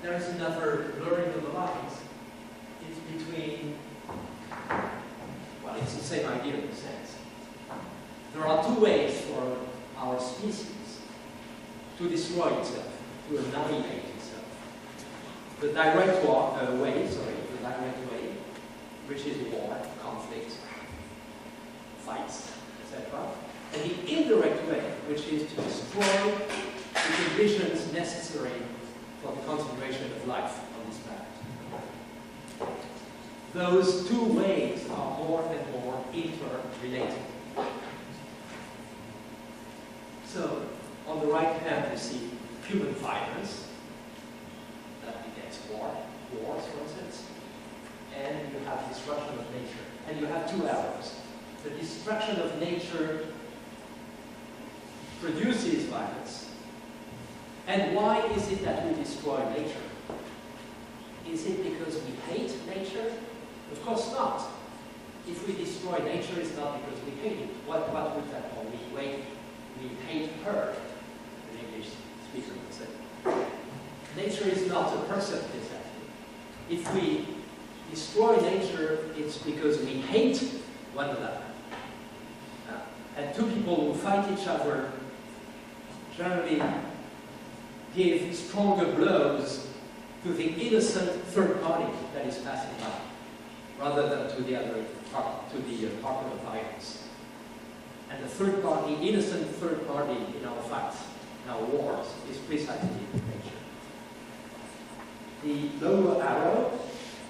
There is another blurring of the lines. It's between, well, it's the same idea in a sense. There are two ways for our species to destroy itself, to annihilate itself. The direct way, which is war, conflict, fights, etc. And the indirect way, which is to destroy the conditions necessary for the continuation of life on this planet. Those two ways are more and more interrelated. So, on the right hand you see human violence, that begets wars for instance, and you have destruction of nature. And you have two arrows. The destruction of nature produces violence. And why is it that we destroy nature? Is it because we hate nature? Of course not. If we destroy nature, it's not because we hate it. What would that mean? We hate her, an English speaker would say. Nature is not a person, exactly. If we destroy nature, it's because we hate one another. And two people who fight each other generally give stronger blows to the innocent third party that is passing by, rather than to the other partner of violence. And the third party, innocent third party in our fights, in our wars, is precisely nature. The lower arrow,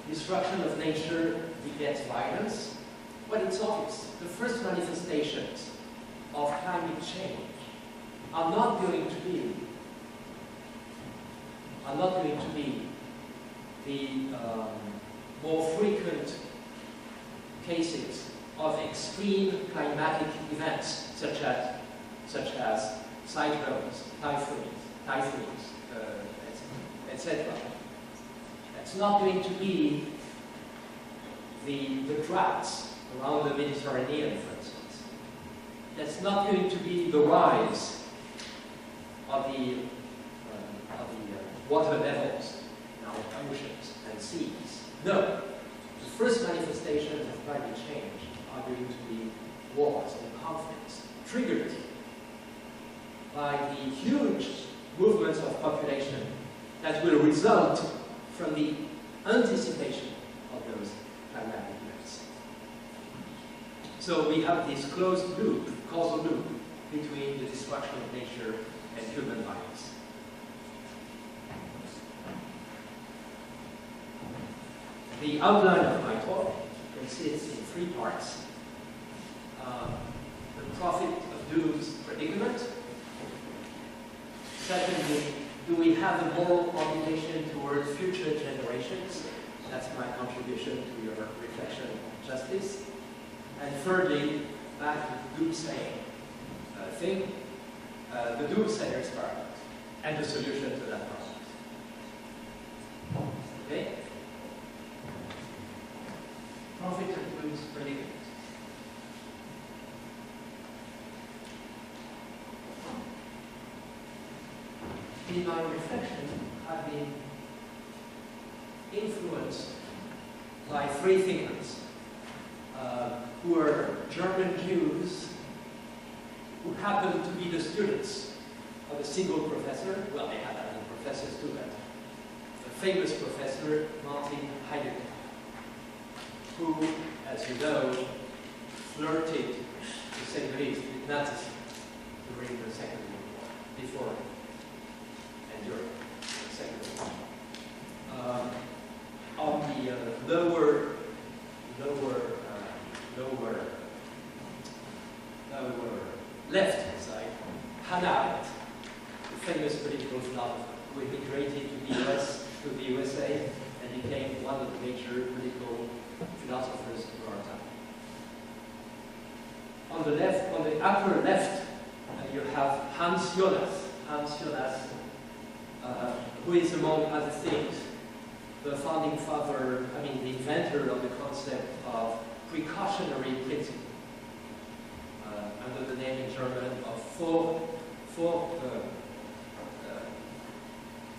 destruction of nature begets violence. Well, it's obvious. The first manifestations of climate change are not going to be the more frequent cases of extreme climatic events, such as cyclones, typhoons, etc. It's not going to be the droughts around the Mediterranean, for instance. That's not going to be the rise of the water levels in our oceans and seas. No. The first manifestations of climate change are going to be wars and conflicts triggered by the huge movements of population that will result from the anticipation of those climatic events. So we have this closed loop, causal loop, between the destruction of nature and human violence. The outline of my talk consists in three parts. The prophet of doom's predicament. Secondly, do we have a moral obligation toward future generations? That's my contribution to your reflection on justice. And thirdly, back to the doomsaying thing, the doomsayer's paradox, and the solution to that paradox. Okay? Prophet of doom's predicament. In my reflection, I've been influenced by three thinkers who are German Jews who happened to be the students of a single professor. Well, they had other professors too, but a famous professor, Martin Heidegger, who, as you know, flirted, to say the least, with Nazism during the Second World War, before and during the Second World War. On the lower left side, Hannah Arendt, the famous political philosopher who immigrated to the USA and became one of the major political philosophers of our time. On the left, on the upper left, you have Hans Jonas, who is, among other things, the founding father, the inventor of the concept of precautionary principle, under the name German of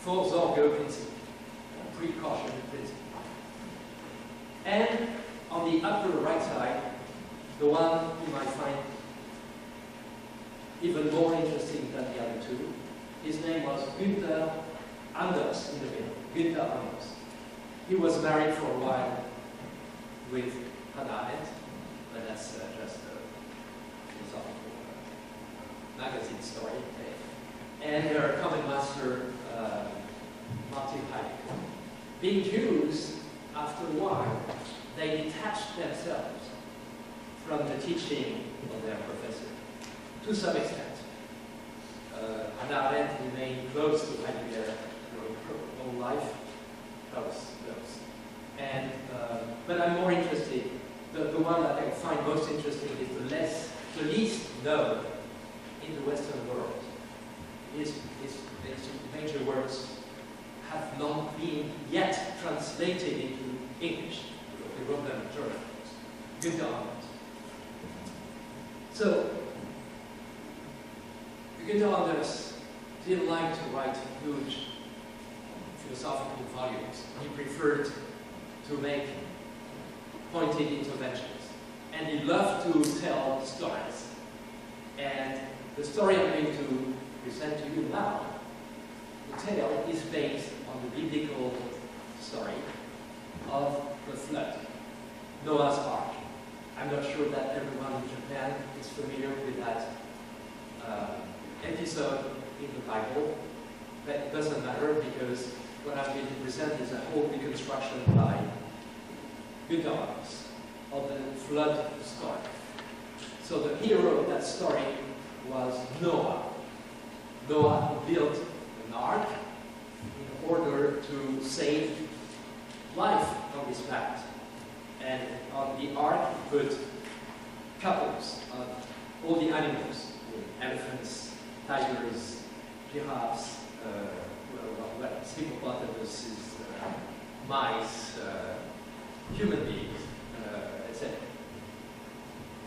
Vorsorgeprinzip, precaution principle. And on the upper right side, the one whom I find even more interesting than the other two, his name was Günther Anders in the middle, Günther Anders. He was married for a while with Hannah Arendt, but that's just a philosophical magazine story. And their common master, Martin Heidegger. Being Jews, after a while, they detached themselves from the teaching of their professor, to some extent. Hannah Arendt remained close to Heidegger her whole life, close. And, but I'm more interested, the one that I find most interesting is the least known in the Western world. His major works have not been yet translated into English. He wrote them in German. Günther Anders. So, Günther Anders didn't like to write huge philosophical volumes. He preferred to make pointed interventions. And he loved to tell stories. And the story I'm going to present to you now, the tale is based on the biblical story of the flood, Noah's Ark. I'm not sure that everyone in Japan is familiar with that episode in the Bible, but it doesn't matter because what I'm going to present is a whole reconstruction by Günther Anders of the flood story. So the hero of that story was Noah. Noah built an ark in order to save life on this planet. And on the ark he put couples of all the animals, elephants, tigers, giraffes, hippopotamuses, mice, human beings, etc.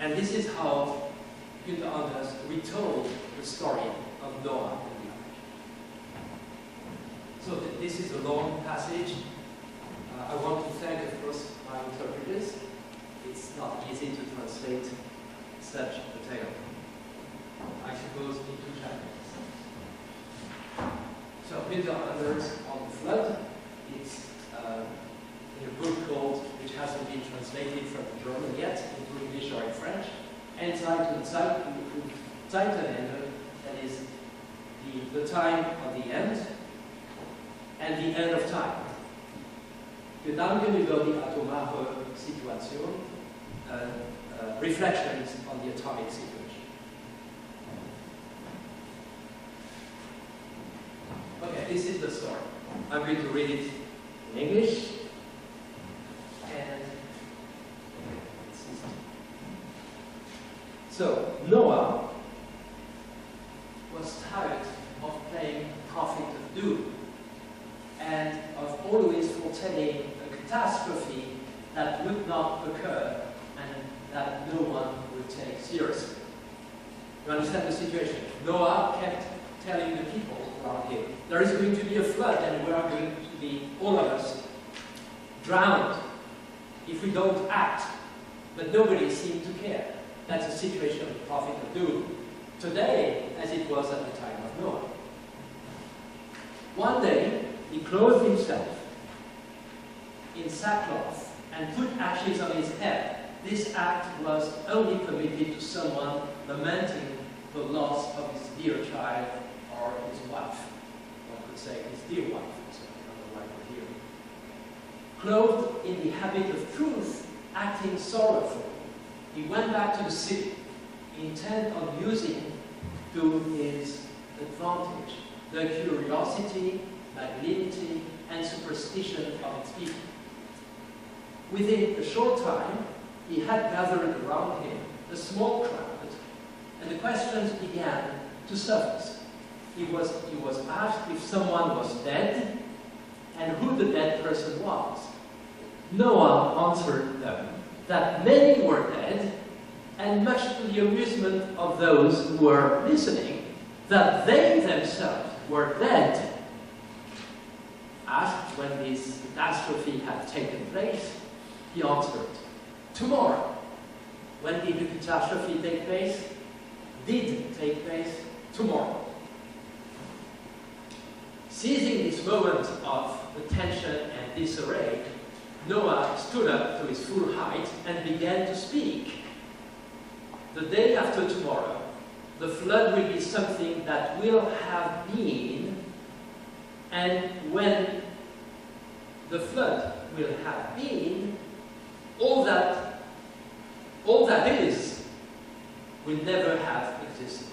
And this is how Günther Anders retold the story of Noah and the ark. So this is a long passage. I want to thank, of course, my interpreters. It's not easy to translate such a tale. I suppose in 2 chapters. So Günther Anders on the flood. It's in a book called, which hasn't been translated from German yet into English or in French, Zeitenende, that is the time of the end and the end of time. Gedanken über die atomare Situation, reflections on the atomic situation. Okay, this is the story. I'm going to read it in English. And so, Noah was tired of playing prophet of doom and of always foretelling a catastrophe that would not occur and that no one would take seriously. You understand the situation? Noah kept telling the people around him, there is going to be a flood and we are going to be, all of us, drowned if we don't act. But nobody seemed to care. That's the situation of the prophet of doom today, as it was at the time of Noah. One day, he clothed himself in sackcloth and put ashes on his head. This act was only permitted to someone lamenting the loss of his dear child or his wife. One could say his dear wife, so not the wife of hero. Clothed in the habit of truth, acting sorrowful, he went back to the city, intent on using to his advantage the curiosity, malignity, and superstition of its people. Within a short time, he had gathered around him a small crowd, and the questions began to surface. He was asked if someone was dead, and who the dead person was. Noah answered them that many were dead, and much to the amusement of those who were listening, that they themselves were dead. Asked when this catastrophe had taken place, he answered, tomorrow. When did the catastrophe take place? Did take place tomorrow. Seizing this moment of tension and disarray, Noah stood up to his full height and began to speak. The day after tomorrow, the flood will be something that will have been, and when the flood will have been, all that is will never have existed.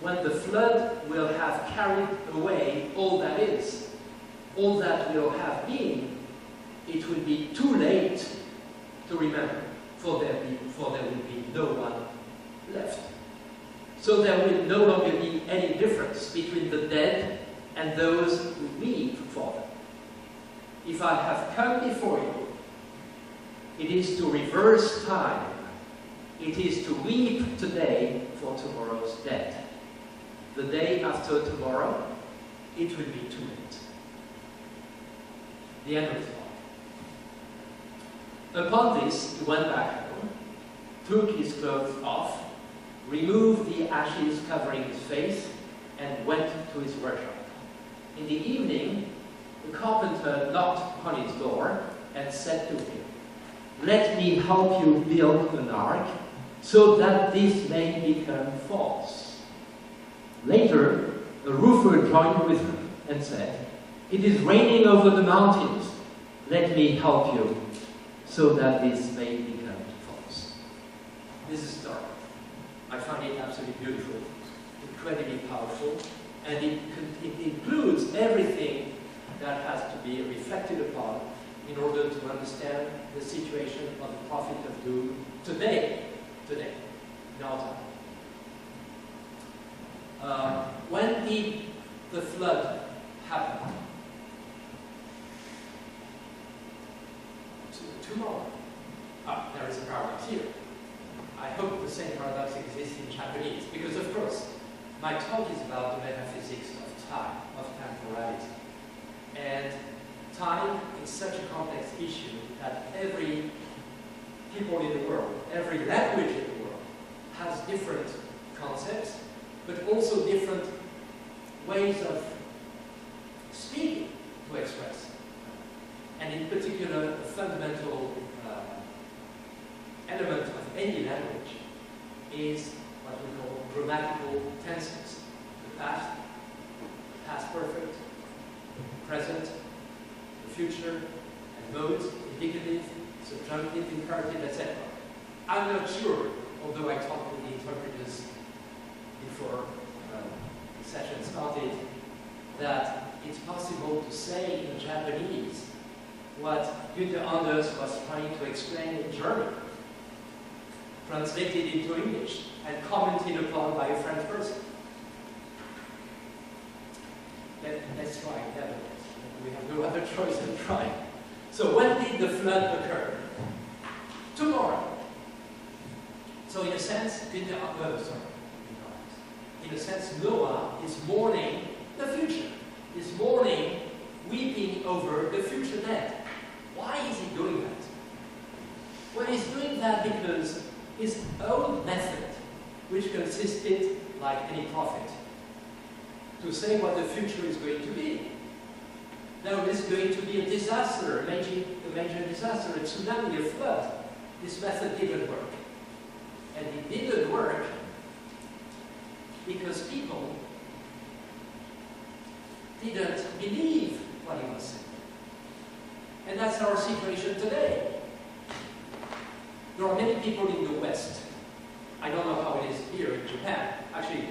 When the flood will have carried away all that is, all that will have been, it will be too late to remember, for there will be no one left. So there will no longer be any difference between the dead and those who weep for them. If I have come before you, it is to reverse time. It is to weep today for tomorrow's dead. The day after tomorrow, it will be too late. The end of the talk. Upon this, he went back home, took his clothes off, removed the ashes covering his face, and went to his workshop. In the evening, the carpenter knocked upon his door and said to him, "Let me help you build an ark, so that this may become false." Later, a roofer joined with him and said, "It is raining over the mountains. Let me help you, so that this may become false." This is dark. I find it absolutely beautiful, incredibly powerful, and it includes everything that has to be reflected upon in order to understand the situation of the prophet of doom today, in our time. When did the flood happen? Tomorrow. There is a paradox here. I hope the same paradox exists in Japanese, because of course, my talk is about the metaphysics of time, of temporality. And time is such a complex issue that every people in the world, every language in the world, has different concepts, but also different ways of speaking to express. And in particular, a fundamental element of any language is what we call grammatical tenses. The past, past perfect, present, the future, and modes, indicative, subjunctive, imperative, etc. I'm not sure, although I talked with the interpreters before the session started, that it's possible to say in Japanese what Günther Anders was trying to explain in German, translated into English, and commented upon by a French person. Let's try, nevertheless. We have no other choice than trying. So when did the flood occur? Tomorrow. So in a sense, Noah is mourning the future. Is mourning, weeping over the future dead. Why is he doing that? Well, he's doing that because his own method, which consisted, like any prophet, to say what the future is going to be. There is going to be a disaster, a major disaster, a tsunami, a flood. This method didn't work. And it didn't work because people didn't believe what he was saying. And that's our situation today. There are many people in the West. I don't know how it is here in Japan. Actually,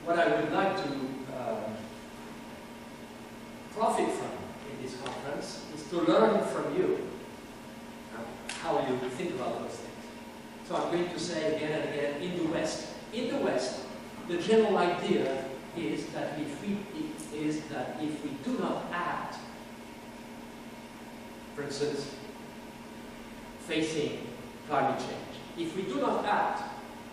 what I would like to profit from in this conference is to learn from you how you think about those things. So I'm going to say again and again, in the West, the general idea is that if we do not act, for instance, facing climate change, if we do not act,